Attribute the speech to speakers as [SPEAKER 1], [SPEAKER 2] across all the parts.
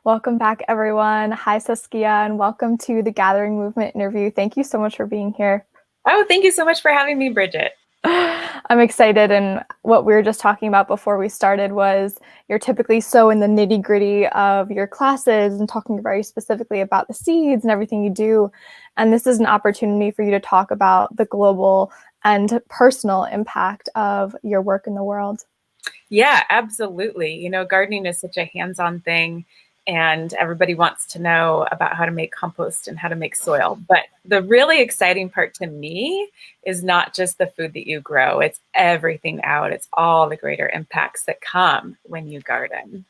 [SPEAKER 1] Welcome back, everyone. Hi, Saskia, and welcome to the Gathering Movement interview. Thank you so much for being here.
[SPEAKER 2] Oh, thank you so much for having me, Bridget.
[SPEAKER 1] I'm excited, and what we were just talking about before we started was you're typically so in the nitty-gritty of your classes and talking very specifically about the seeds and everything you do. And this is an opportunity for you to talk about the global and personal impact of your work in the world.
[SPEAKER 2] Yeah, absolutely. Gardening is such a hands-on thing, and everybody wants to know about how to make compost and how to make soil. But the really exciting part to me is not just the food that you grow, it's everything out. It's all the greater impacts that come when you garden.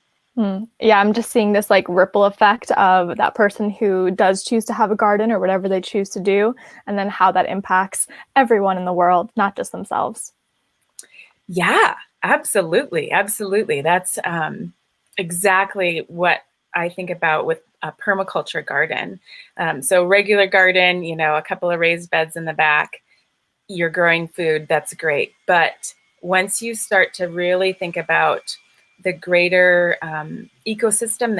[SPEAKER 1] Yeah, I'm just seeing this like ripple effect of that person who does choose to have a garden or whatever they choose to do, and then how that impacts everyone in the world, not just themselves.
[SPEAKER 2] Yeah, absolutely. Absolutely. That's exactly what I think about with a permaculture garden. So regular garden, a couple of raised beds in the back, you're growing food, that's great. But once you start to really think about the greater ecosystem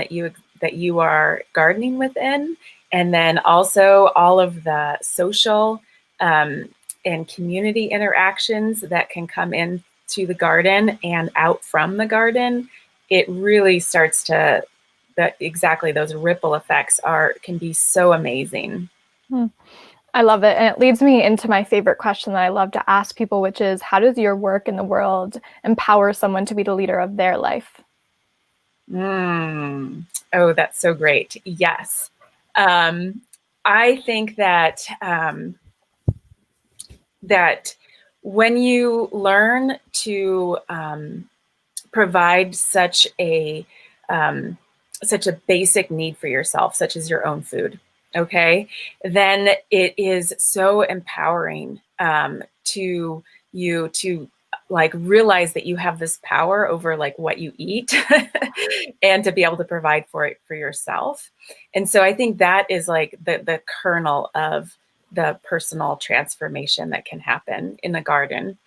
[SPEAKER 2] that you are gardening within, and then also all of the social and community interactions that can come in to the garden and out from the garden, it really starts to that exactly those ripple effects are can be so amazing.
[SPEAKER 1] Hmm. I love it. And it leads me into my favorite question that I love to ask people, which is how does your work in the world empower someone to be the leader of their life?
[SPEAKER 2] Oh, that's so great. Yes. Um, I think that when you learn to provide um, such a basic need for yourself, such as your own food, okay, then it is so empowering to you to like realize that you have this power over like what you eat and to be able to provide for it for yourself. And so I think that is like the kernel of the personal transformation that can happen in the garden.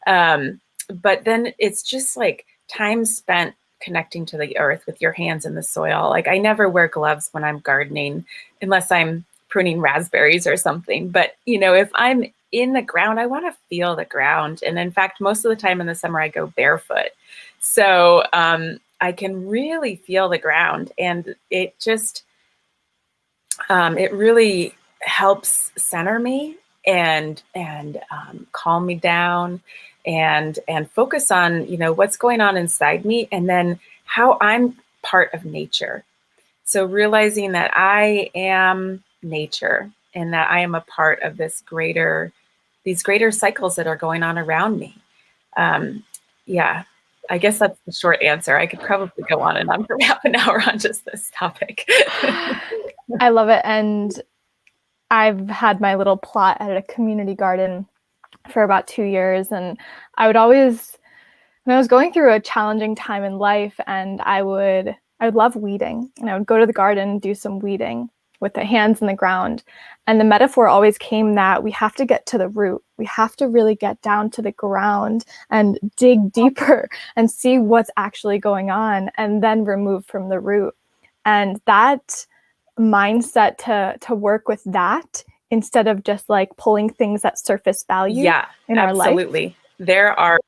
[SPEAKER 2] But then it's just like time spent connecting to the earth with your hands in the soil. Like I never wear gloves when I'm gardening unless I'm pruning raspberries or something. But if I'm in the ground, I want to feel the ground. And in fact, most of the time in the summer, I go barefoot. So I can really feel the ground. And it really helps center me and calm me down and focus on what's going on inside me, and then how I'm part of nature. So realizing that I am nature and that I am a part of these greater cycles that are going on around me. um, yeah, I guess that's the short answer. I could probably go on and on for half an hour on just this topic.
[SPEAKER 1] I love it. And I've had my little plot at a community garden for about 2 years. And I would always, when I was going through a challenging time in life, and I would love weeding, and I would go to the garden and do some weeding with the hands in the ground. And the metaphor always came that we have to get to the root. We have to really get down to the ground and dig deeper and see what's actually going on and then remove from the root. And that mindset to work with that instead of just like pulling things at surface value
[SPEAKER 2] Yeah,
[SPEAKER 1] in our life.
[SPEAKER 2] absolutely. There are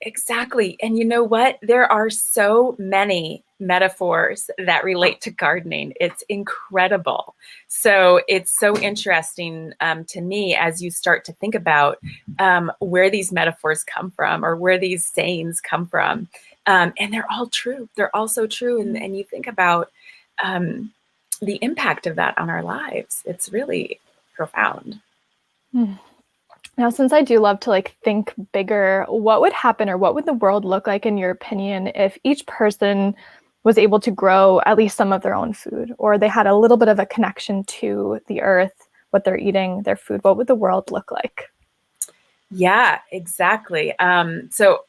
[SPEAKER 2] Exactly. And you know what? There are so many metaphors that relate to gardening. It's incredible. So it's so interesting to me as you start to think about where these metaphors come from or where these sayings come from. And they're all true. They're all so true. And you think about um, the impact of that on our lives. It's really profound.
[SPEAKER 1] Now, since I do love to like think bigger, what would happen or what would the world look like in your opinion if each person was able to grow at least some of their own food, or they had a little bit of a connection to the earth, what they're eating, their food? What would the world look like?
[SPEAKER 2] Yeah, exactly. So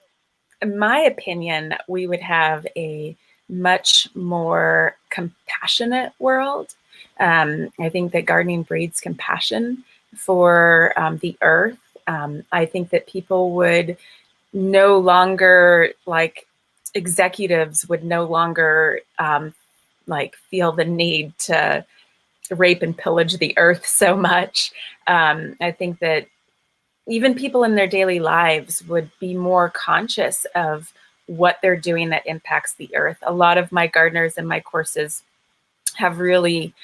[SPEAKER 2] in my opinion, we would have a much more compassionate world. I think that gardening breeds compassion for the earth. I think that people would no longer like executives would no longer like feel the need to rape and pillage the earth so much. I think that even people in their daily lives would be more conscious of what they're doing that impacts the earth. A lot of my gardeners in my courses have really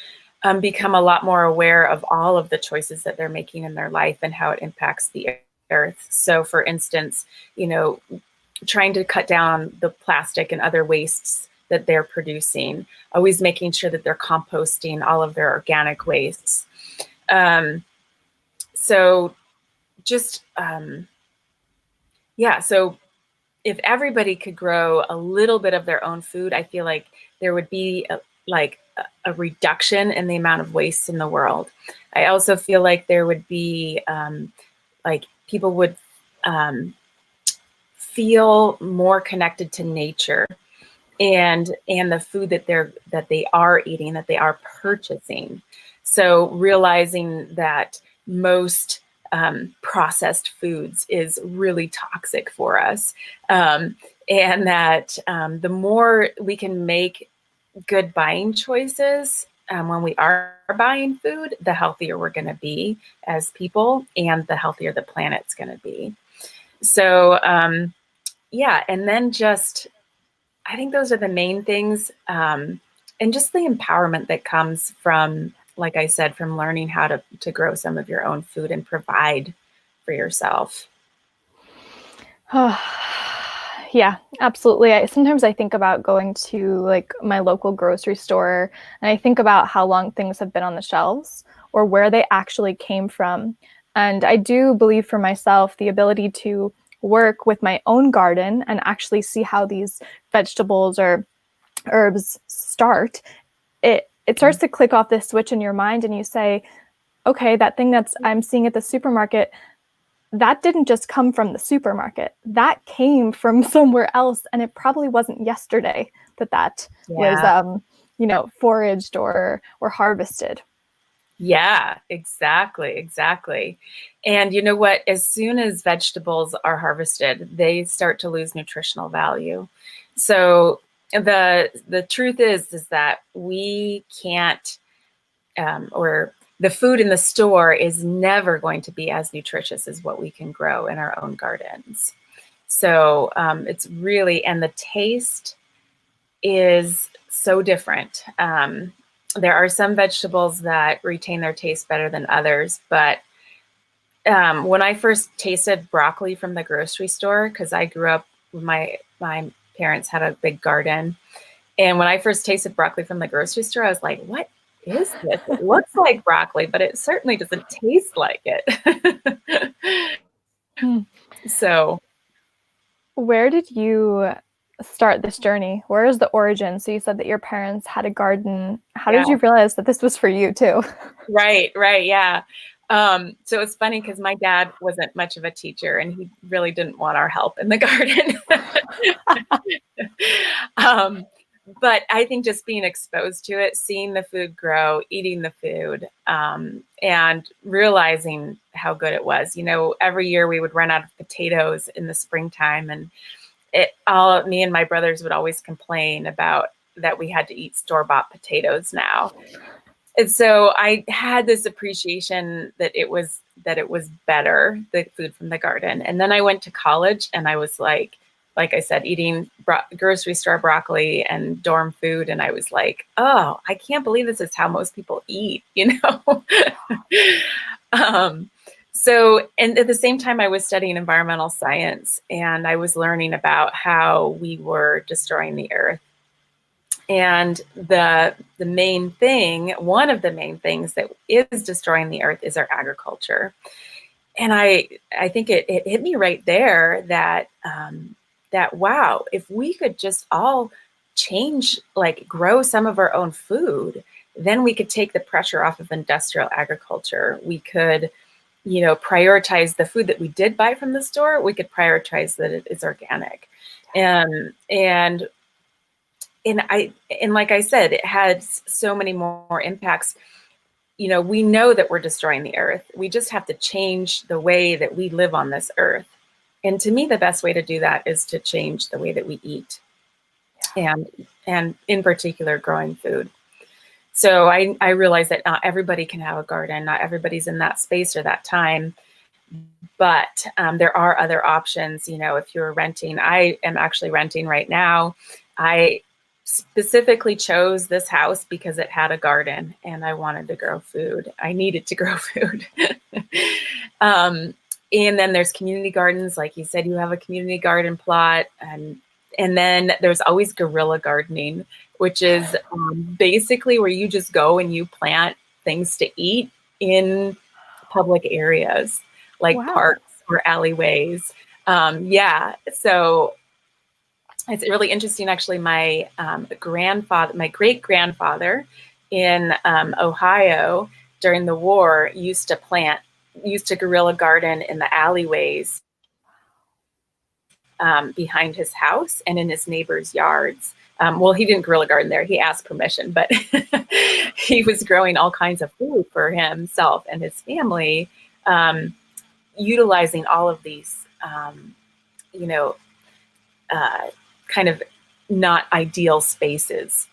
[SPEAKER 2] become a lot more aware of all of the choices that they're making in their life and how it impacts the earth. So for instance, trying to cut down the plastic and other wastes that they're producing, always making sure that they're composting all of their organic wastes. So if everybody could grow a little bit of their own food, I feel like there would be a reduction in the amount of waste in the world. I also feel like there would be people would feel more connected to nature and the food that they are eating, that they are purchasing. So realizing that most processed foods is really toxic for us, and that the more we can make good buying choices when we are buying food, the healthier we're going to be as people, and the healthier the planet's going to be. So and then I think those are the main things, and just the empowerment that comes from, like I said, from learning how to grow some of your own food and provide for yourself.
[SPEAKER 1] Yeah, absolutely. Sometimes I think about going to like my local grocery store, and I think about how long things have been on the shelves or where they actually came from. And I do believe for myself, the ability to work with my own garden and actually see how these vegetables or herbs start, it starts to click off this switch in your mind, and you say, okay, that thing that's I'm seeing at the supermarket, that didn't just come from the supermarket. That came from somewhere else, and it probably wasn't yesterday that was foraged or harvested.
[SPEAKER 2] Yeah, exactly. And you know what? As soon as vegetables are harvested, they start to lose nutritional value. So the truth is that we can't, or the food in the store is never going to be as nutritious as what we can grow in our own gardens. So it's really, and the taste is so different. There are some vegetables that retain their taste better than others, but when I first tasted broccoli from the grocery store, because I grew up, my parents had a big garden, and when I first tasted broccoli from the grocery store, I was like, what is this? It looks like broccoli, but it certainly doesn't taste like it. So
[SPEAKER 1] where did you start this journey? Where is the origin? So you said that your parents had a garden. How did you realize that this was for you too?
[SPEAKER 2] Right, yeah. So it's funny because my dad wasn't much of a teacher, and he really didn't want our help in the garden. But I think just being exposed to it, seeing the food grow, eating the food, and realizing how good it was. Every year we would run out of potatoes in the springtime, and me and my brothers would always complain about that we had to eat store-bought potatoes now. And so I had this appreciation that it was better, the food from the garden. And then I went to college, and I was like I said, eating grocery store broccoli and dorm food. And I was like, oh, I can't believe this is how most people eat, So, and at the same time, I was studying environmental science, and I was learning about how we were destroying the earth. And one of the main things that is destroying the earth is our agriculture. And I think it hit me right there that wow, if we could just all change, grow some of our own food, then we could take the pressure off of industrial agriculture. We could, prioritize the food that we did buy from the store. We could prioritize that it is organic. And like I said, it has so many more impacts. We know that we're destroying the earth. We just have to change the way that we live on this earth. And to me, the best way to do that is to change the way that we eat. and in particular growing food. So I realized that not everybody can have a garden, not everybody's in that space or that time, but there are other options. You know, if you're renting, I am actually renting right now. I specifically chose this house because it had a garden and I wanted to grow food. I needed to grow food. And then there's community gardens. Like you said, you have a community garden plot. And then there's always guerrilla gardening, which is basically where you just go and you plant things to eat in public areas like
[SPEAKER 1] Wow.
[SPEAKER 2] parks or alleyways. Yeah, so it's really interesting. Actually, my great grandfather in Ohio during the war used to guerrilla garden in the alleyways behind his house and in his neighbors' yards. Well, he didn't guerrilla garden there. He asked permission, but he was growing all kinds of food for himself and his family, utilizing all of these, you know, kind of not ideal spaces,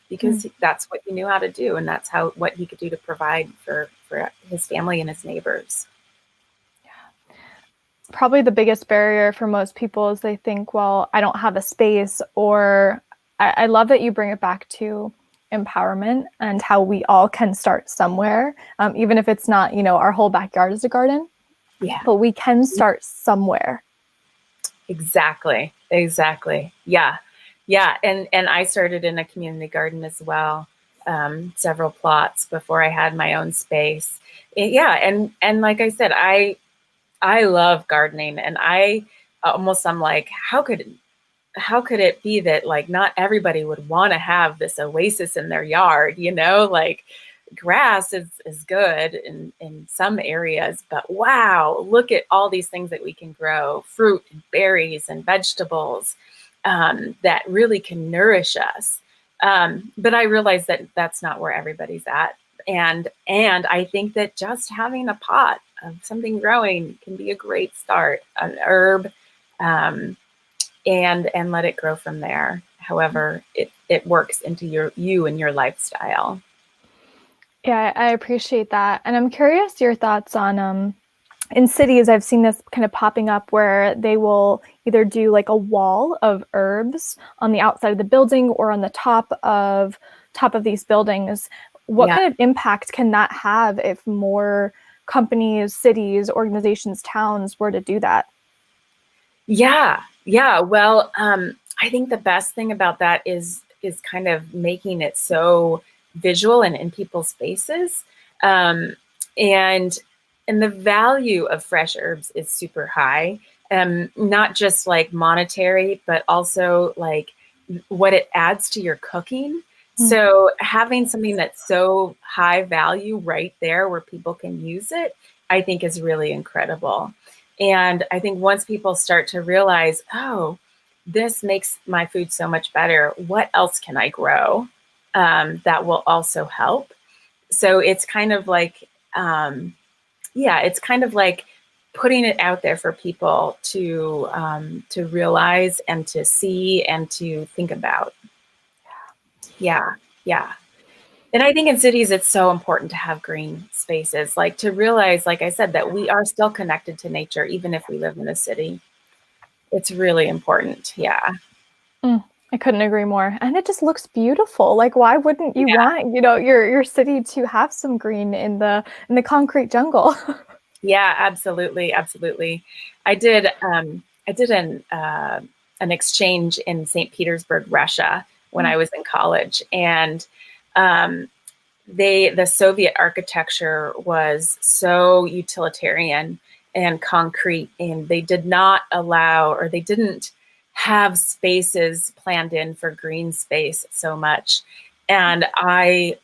[SPEAKER 2] because that's what he knew how to do, and that's what he could do to provide for his family and his neighbors.
[SPEAKER 1] Probably the biggest barrier for most people is they think, well, I don't have a space, or I love that you bring it back to empowerment and how we all can start somewhere, even if it's not, you know, our whole backyard is a garden.
[SPEAKER 2] Yeah,
[SPEAKER 1] but we can start somewhere.
[SPEAKER 2] Exactly. Yeah. And I started in a community garden as well, several plots before I had my own space. Yeah. And like I said, I love gardening, and I'm like, how could it be that like not everybody would want to have this oasis in their yard, you know, like grass is good in some areas, but wow, look at all these things that we can grow, fruit and berries and vegetables, that really can nourish us. But I realize that that's not where everybody's at. And I think that just having a pot of something growing can be a great start, an herb, and let it grow from there. However, it works into you and your lifestyle.
[SPEAKER 1] Yeah, I appreciate that. And I'm curious your thoughts on, in cities, I've seen this kind of popping up where they will either do like a wall of herbs on the outside of the building or on the top of these buildings. What
[SPEAKER 2] Yeah.
[SPEAKER 1] kind of impact can that have if more companies, cities, organizations, towns were to do that?
[SPEAKER 2] Yeah. Well, I think the best thing about that is kind of making it so visual and in people's faces. And the value of fresh herbs is super high. Not just like monetary, but also like what it adds to your cooking. So having something that's so high value right there where people can use it, I think is really incredible. And I think once people start to realize, oh, this makes my food so much better, what else can I grow that will also help? So it's kind of like, it's kind of like putting it out there for people to realize and to see and to think about. Yeah. And I think in cities, it's so important to have green spaces, like to realize, like I said, that we are still connected to nature, even if we live in a city. It's really important. Yeah.
[SPEAKER 1] I couldn't agree more. And it just looks beautiful. Like, why wouldn't you want, you know, your city to have some green in the concrete jungle?
[SPEAKER 2] Yeah, absolutely. I did an exchange in St. Petersburg, Russia, when I was in college, and the Soviet architecture was so utilitarian and concrete, and they did not allow, or they didn't have spaces planned in for green space so much. And I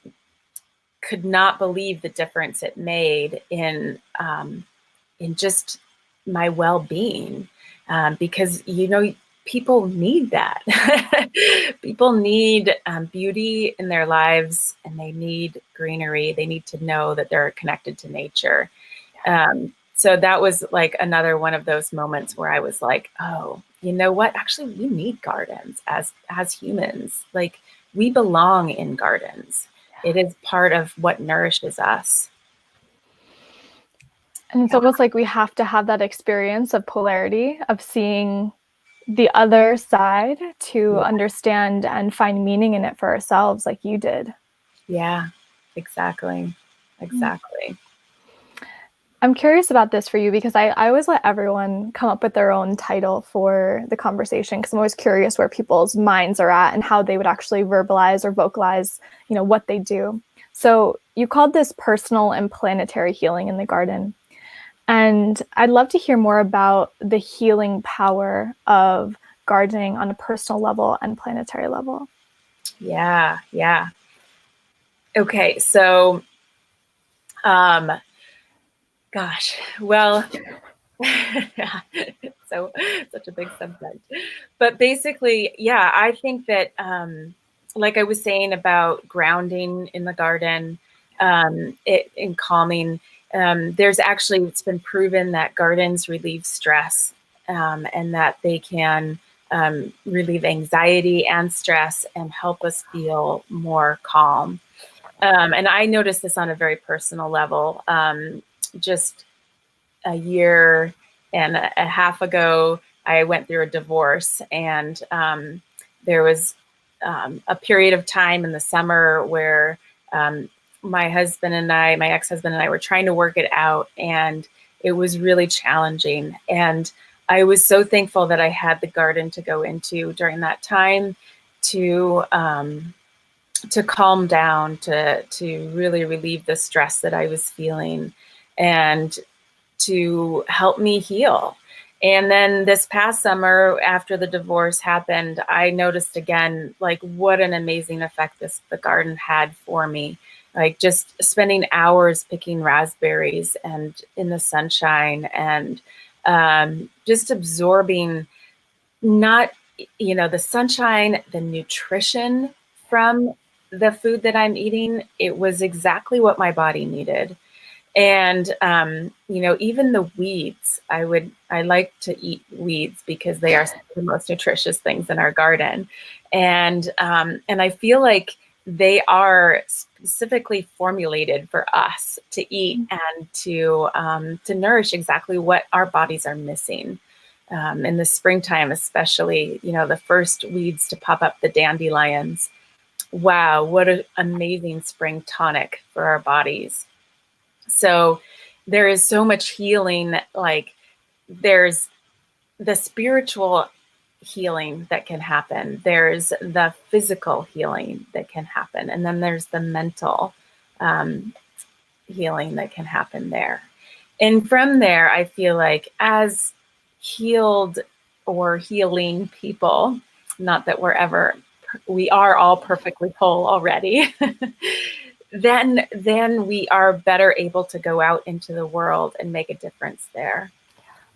[SPEAKER 2] could not believe the difference it made in just my well-being, because, you know, people need that. People need beauty in their lives, and they need greenery. They need to know that they're connected to nature. So that was like another one of those moments where I was like, oh, you know what? Actually, we need gardens as humans. Like, we belong in gardens. It is part of what nourishes us.
[SPEAKER 1] And it's almost like we have to have that experience of polarity, of seeing the other side to understand and find meaning in it for ourselves, like you did.
[SPEAKER 2] Yeah, exactly. Exactly.
[SPEAKER 1] I'm curious about this for you because I always let everyone come up with their own title for the conversation because I'm always curious where people's minds are at and how they would actually verbalize or vocalize, what they do. So you called this personal and planetary healing in the garden. And I'd love to hear more about the healing power of gardening on a personal level and planetary level.
[SPEAKER 2] Yeah, yeah. Okay, so gosh, well, yeah, so such a big subject. But basically, yeah, I think that like I was saying about grounding in the garden, in calming, it's been proven that gardens relieve stress, and that they can relieve anxiety and stress and help us feel more calm. And I noticed this on a very personal level. Just a year and a half ago, I went through a divorce, and there was a period of time in the summer where my ex-husband and I were trying to work it out, and it was really challenging. And I was so thankful that I had the garden to go into during that time to calm down, to really relieve the stress that I was feeling, and to help me heal. And then this past summer, after the divorce happened, I noticed again, like, what an amazing effect the garden had for me. Like, just spending hours picking raspberries and in the sunshine, and just absorbing not, the sunshine, the nutrition from the food that I'm eating. It was exactly what my body needed. And even the weeds, I like to eat weeds because they are some of the most nutritious things in our garden. And I feel like they are specifically formulated for us to eat and to nourish exactly what our bodies are missing. In the springtime, especially, the first weeds to pop up, the dandelions. Wow, what an amazing spring tonic for our bodies. So there is so much healing. Like, there's the spiritual healing that can happen. There's the physical healing that can happen. And then there's the mental healing that can happen there. And from there, I feel like as healed or healing people, not that we are all perfectly whole already, then we are better able to go out into the world and make a difference there.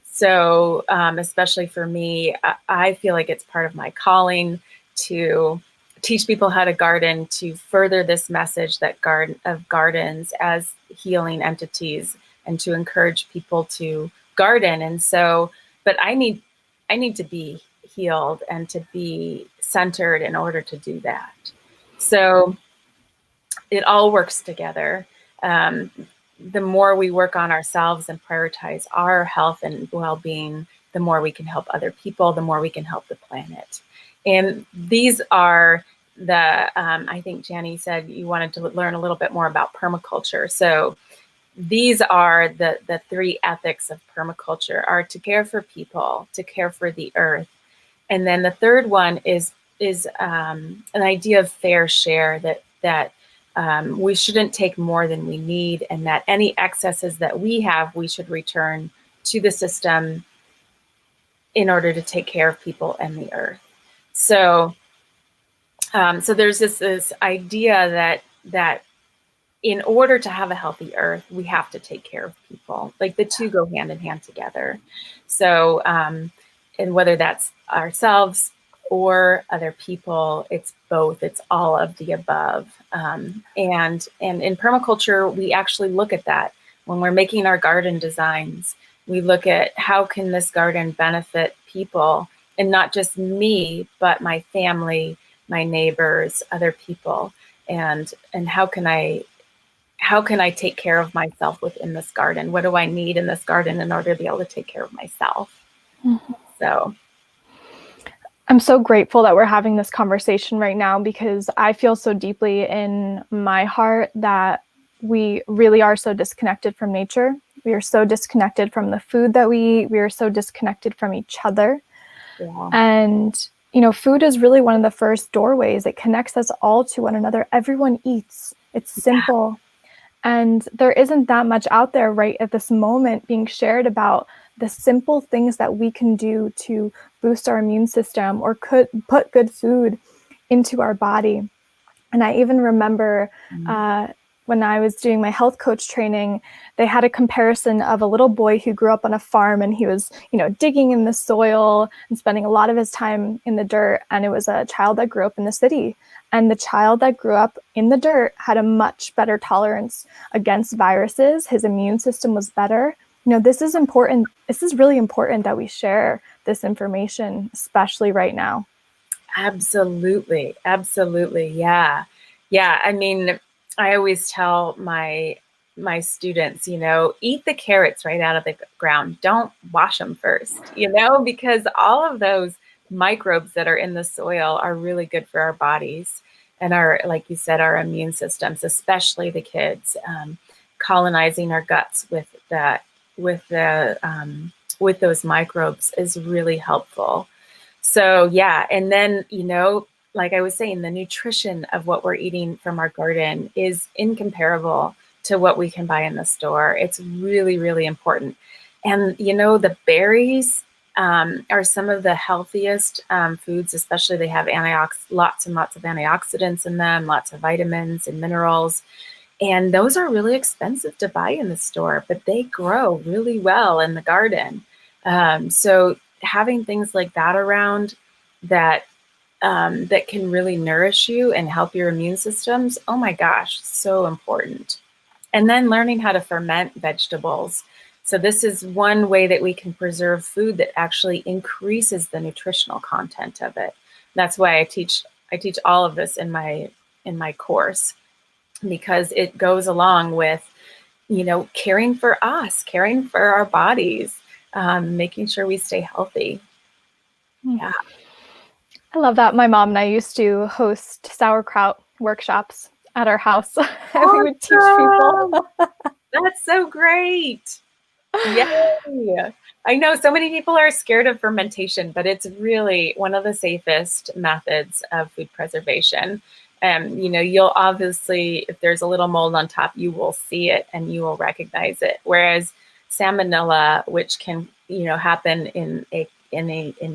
[SPEAKER 2] So especially for me, I feel like it's part of my calling to teach people how to garden, to further this message that gardens as healing entities, and to encourage people to garden. And so, but I need to be healed and to be centered in order to do that. So it all works together. The more we work on ourselves and prioritize our health and well-being, the more we can help other people, the more we can help the planet. And these are I think Janny said you wanted to learn a little bit more about permaculture. So these are the three ethics of permaculture: are to care for people, to care for the earth. And then the third one is an idea of fair share, that we shouldn't take more than we need, and that any excesses that we have, we should return to the system in order to take care of people and the earth. So, so there's this idea that in order to have a healthy earth, we have to take care of people. Like, the two go hand in hand together. So, and whether that's ourselves or other people, it's both. It's all of the above. And in permaculture, we actually look at that when we're making our garden designs. We look at how can this garden benefit people not just me, but my family, my neighbors, other people, and how can I take care of myself within this garden? What do I need in this garden in order to be able to take care of myself?
[SPEAKER 1] Mm-hmm.
[SPEAKER 2] So
[SPEAKER 1] I'm so grateful that we're having this conversation right now, because I feel so deeply in my heart that we really are so disconnected from nature. We are so disconnected from the food that we eat. We are so disconnected from each other.
[SPEAKER 2] yeah.
[SPEAKER 1] And, food is really one of the first doorways. It connects us all to one another. Everyone eats. It's simple. And there isn't that much out there right at this moment being shared about the simple things that we can do to boost our immune system or could put good food into our body. And I even remember when I was doing my health coach training, they had a comparison of a little boy who grew up on a farm, and he was, digging in the soil and spending a lot of his time in the dirt. And it was a child that grew up in the city. And the child that grew up in the dirt had a much better tolerance against viruses. His immune system was better. This is important. This is really important that we share this information, especially right now.
[SPEAKER 2] Absolutely. Absolutely. Yeah. Yeah. I mean, I always tell my students, eat the carrots right out of the ground. Don't wash them first, because all of those microbes that are in the soil are really good for our bodies and our, like you said, our immune systems, especially the kids, colonizing our guts with those microbes is really helpful. So yeah, and then, like I was saying, the nutrition of what we're eating from our garden is incomparable to what we can buy in the store. It's really, really important. And, the berries are some of the healthiest foods, especially they have lots and lots of antioxidants in them, lots of vitamins and minerals. And those are really expensive to buy in the store, but they grow really well in the garden. So having things like that around that can really nourish you and help your immune systems, oh my gosh, so important. And then learning how to ferment vegetables. So this is one way that we can preserve food that actually increases the nutritional content of it. That's why I teach all of this in my course, because it goes along with, caring for us, caring for our bodies, making sure we stay healthy. Yeah.
[SPEAKER 1] I love that. My mom and I used to host sauerkraut workshops at our house.
[SPEAKER 2] Awesome.
[SPEAKER 1] We would teach people.
[SPEAKER 2] That's so great. Yay. I know so many people are scared of fermentation, but it's really one of the safest methods of food preservation. You'll obviously, if there's a little mold on top, you will see it and you will recognize it. Whereas salmonella, which can, happen in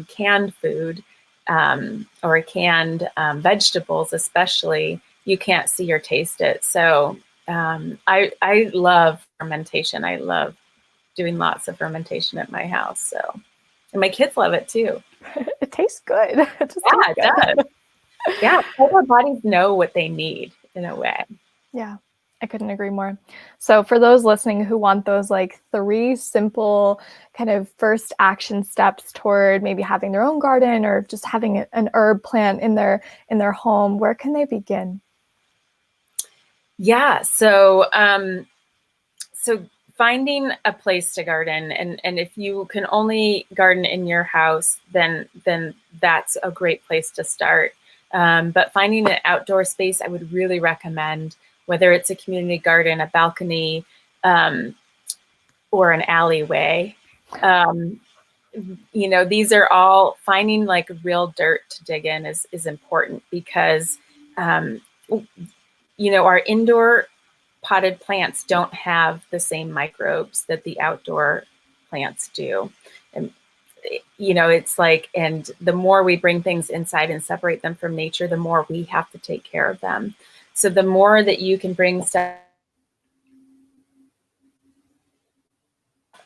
[SPEAKER 2] canned food, or canned vegetables, especially, you can't see or taste it. So I love fermentation. I love doing lots of fermentation at my house. So, and my kids love it too.
[SPEAKER 1] It tastes good. It
[SPEAKER 2] does. Yeah, our bodies know what they need in a way.
[SPEAKER 1] Yeah, I couldn't agree more. So for those listening who want those 3 simple kind of first action steps toward maybe having their own garden or just having an herb plant in their home, where can they begin?
[SPEAKER 2] Yeah, so finding a place to garden, and if you can only garden in your house, then that's a great place to start. But finding an outdoor space, I would really recommend, whether it's a community garden, a balcony, or an alleyway. These are all, finding real dirt to dig in is important, because our indoor potted plants don't have the same microbes that the outdoor plants do. And it's and the more we bring things inside and separate them from nature, the more we have to take care of them. So the more that you can bring stuff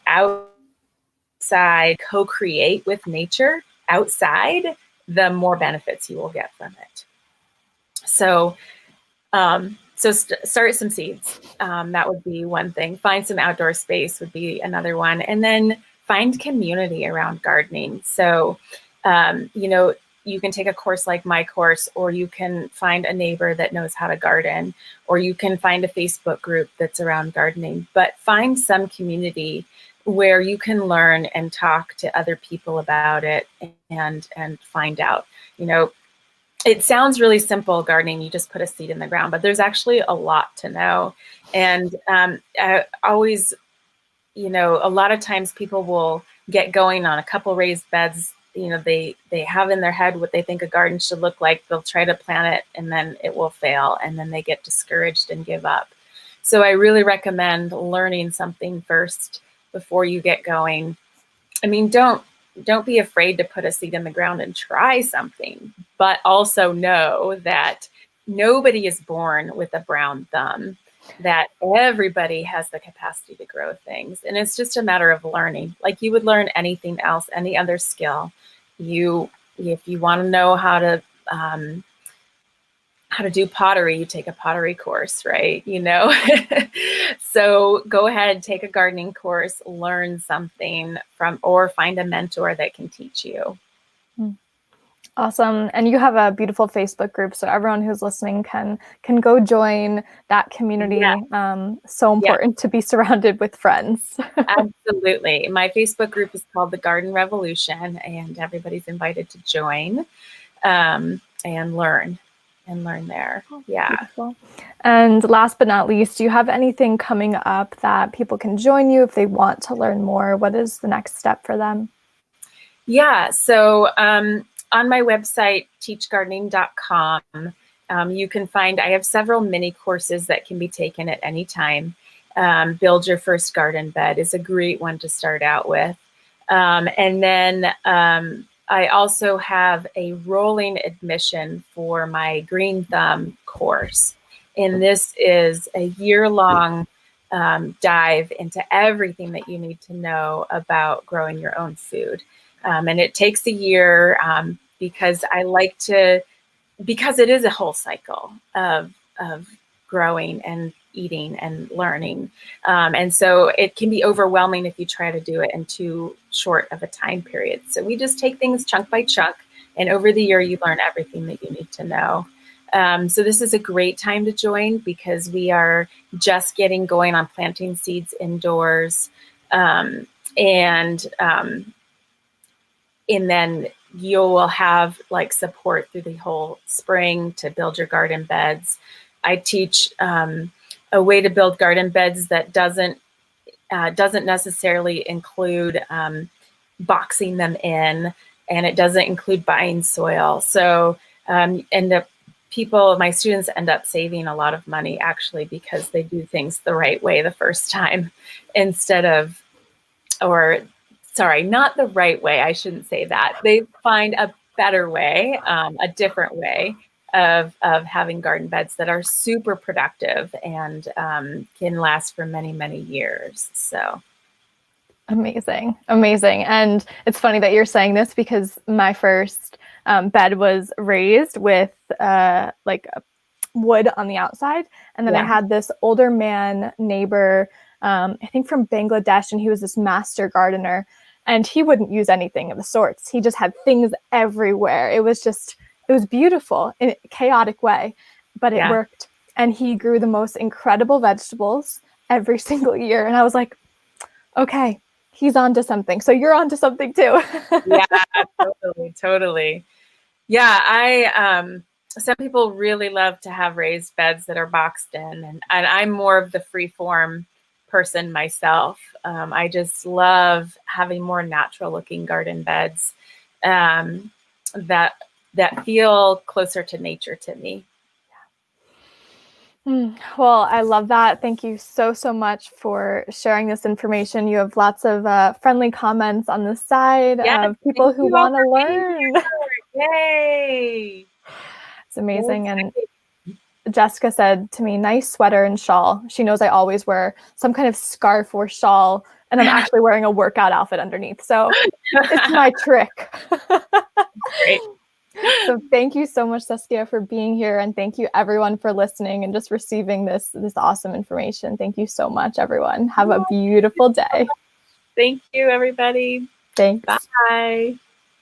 [SPEAKER 2] outside, co-create with nature outside, the more benefits you will get from it. So start some seeds. That would be one thing. Find some outdoor space would be another one. And then find community around gardening. So You know, you can take a course like my course, or you can find a neighbor that knows how to garden, or you can find a Facebook group that's around gardening, but find some community where you can learn and talk to other people about it and find out. You know, it sounds really simple, gardening. You just put a seed in the ground, but there's actually a lot to know. And I always, you know, a lot of times people will get going on a couple raised beds. You know, they have in their head what they think a garden should look like. They'll try to plant it and then it will fail, and then they get discouraged and give up. So I really recommend learning something first before you get going. I mean, don't be afraid to put a seed in the ground and try something, but also know that nobody is born with a brown thumb, that everybody has the capacity to grow things. And it's just a matter of learning. Like you would learn anything else, any other skill. If you want to know how to do pottery, you take a pottery course, right? You know, so go ahead, take a gardening course, learn something from, or find a mentor that can teach you.
[SPEAKER 1] Awesome. And you have a beautiful Facebook group, so everyone who's listening can go join that community.
[SPEAKER 2] Yeah.
[SPEAKER 1] So important to be surrounded with friends.
[SPEAKER 2] Absolutely. My Facebook group is called The Garden Revolution, and everybody's invited to join and learn there. Yeah.
[SPEAKER 1] Beautiful. And last but not least, do you have anything coming up that people can join you if they want to learn more? What is the next step for them?
[SPEAKER 2] Yeah. So on my website, teachgardening.com, you can find, I have several mini courses that can be taken at any time. Build Your First Garden Bed is a great one to start out with. And then I also have a rolling admission for my Green Thumb course. And this is a year-long dive into everything that you need to know about growing your own food. And it takes a year because because it is a whole cycle of growing and eating and learning. And so it can be overwhelming if you try to do it in too short of a time period. So we just take things chunk by chunk, and over the year you learn everything that you need to know. So this is a great time to join because we are just getting going on planting seeds indoors. And then you will have like support through the whole spring to build your garden beds. I teach a way to build garden beds that doesn't necessarily include boxing them in, and it doesn't include buying soil. So my students end up saving a lot of money actually because they do things the right way the first time not the right way. I shouldn't say that. They find a better way, a different way of having garden beds that are super productive and can last for many, many years. So
[SPEAKER 1] amazing. And it's funny that you're saying this because my first bed was raised with like wood on the outside. And then I had this older man neighbor, I think from Bangladesh, and he was this master gardener. And he wouldn't use anything of the sorts. He just had things everywhere. It was beautiful in a chaotic way, but it worked. And he grew the most incredible vegetables every single year. And I was like, okay, he's onto something. So you're onto something too.
[SPEAKER 2] Yeah, totally. Yeah, some people really love to have raised beds that are boxed in, and I'm more of the free form person myself. I just love having more natural looking garden beds that feel closer to nature to me.
[SPEAKER 1] Well, I love that. Thank you so much for sharing this information. You have lots of friendly comments on the side of people who want to learn.
[SPEAKER 2] Yay!
[SPEAKER 1] It's amazing. And Jessica said to me, nice sweater and shawl. She knows I always wear some kind of scarf or shawl, and I'm actually wearing a workout outfit underneath. So it's my trick.
[SPEAKER 2] Great.
[SPEAKER 1] So thank you so much, Saskia, for being here. And thank you everyone for listening and just receiving this awesome information. Thank you so much, everyone. Have a beautiful day.
[SPEAKER 2] Thank you, everybody.
[SPEAKER 1] Thanks.
[SPEAKER 2] Bye.